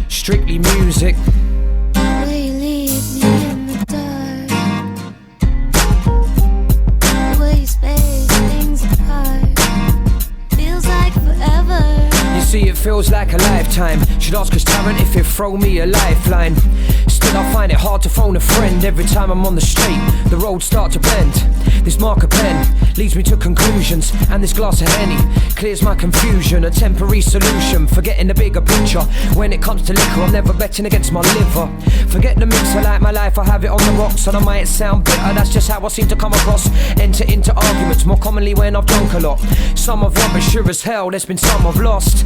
Strictly music. See, it feels like a lifetime. Should ask Chris Tarrant if he'd throw me a lifeline. Still I find it hard to phone a friend. Every time I'm on the street, the roads start to bend. This marker pen leads me to conclusions, and this glass of Henny clears my confusion. A temporary solution, forgetting the bigger picture. When it comes to liquor, I'm never betting against my liver. Forget the mixer, like my life, I have it on the rocks. And I might sound bitter, that's just how I seem to come across. Enter into arguments, more commonly when I've drunk a lot. Some I've won, but sure as hell, there's been some I've lost.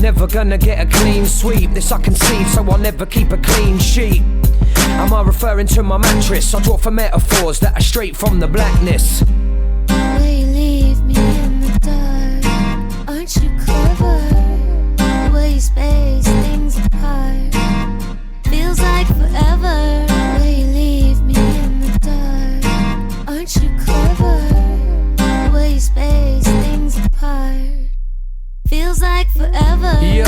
Never gonna get a clean sweep, this I concede, so I'll never keep a clean sheet. Am I referring to my mattress? I draw for metaphors that are straight from the blackness. The way you leave me in the dark, aren't you clever? The way you space things apart, feels like forever. The way you leave me in the dark, aren't you clever? The way you space things apart, feels like forever. Yo,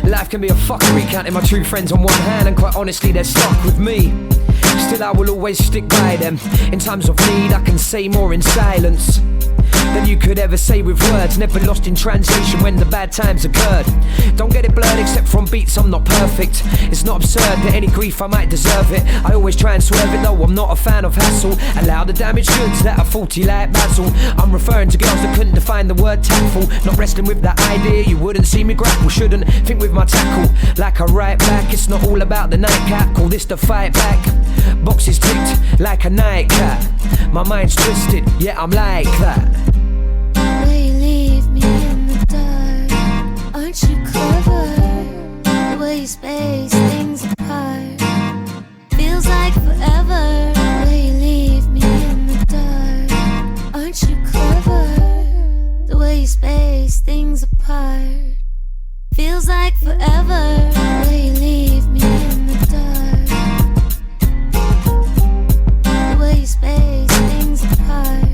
life can be a fuckery, counting my true friends on one hand, and quite honestly they're stuck with me. Still I will always stick by them. In times of need I can say more in silence than you could ever say with words. Never lost in translation when the bad times occurred. Don't get it blurred, except from beats I'm not perfect. It's not absurd that any grief I might deserve it. I always try and swerve it though I'm not a fan of hassle. Allow the damaged goods that are faulty like Basil. I'm referring to girls that couldn't define the word tactful. Not wrestling with that idea, you wouldn't see me grapple. Shouldn't think with my tackle like I write back. It's not all about the nightcap, call this the fight back. Boxes ticked like a nightcap. My mind's twisted, yeah I'm like that. The way you leave me in the dark, aren't you clever? The way you space things apart, feels like forever. The way you leave me in the dark, aren't you clever? The way you space things apart, feels like forever. The way you leave me in the dark, the way you space things apart.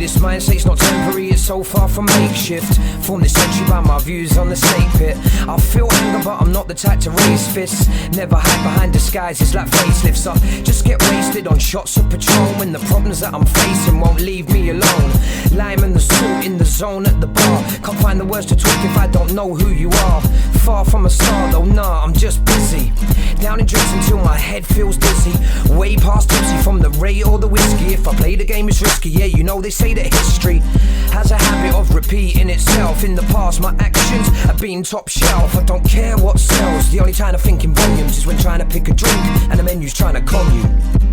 This mindset's not temporary, it's so far from makeshift. Formed this century by my views on the snake pit. I feel anger but I'm not the type to raise fists. Never hide behind disguises like facelifts. I just get wasted on shots of Patron when the problems that I'm facing won't leave me alone. Lime and the salt in the zone at the bar. Can't find the words to talk if I don't know who you are. Far from a star though, nah, I'm just busy. Down in drinks until my head feels dizzy. Way past tipsy from the ray or the whiskey. If I play the game it's risky, yeah you know they say that history has a habit of repeating itself. In the past my actions have been top shelf. I don't care what sells, the only time I think in volumes is when trying to pick a drink and the menu's trying to con you.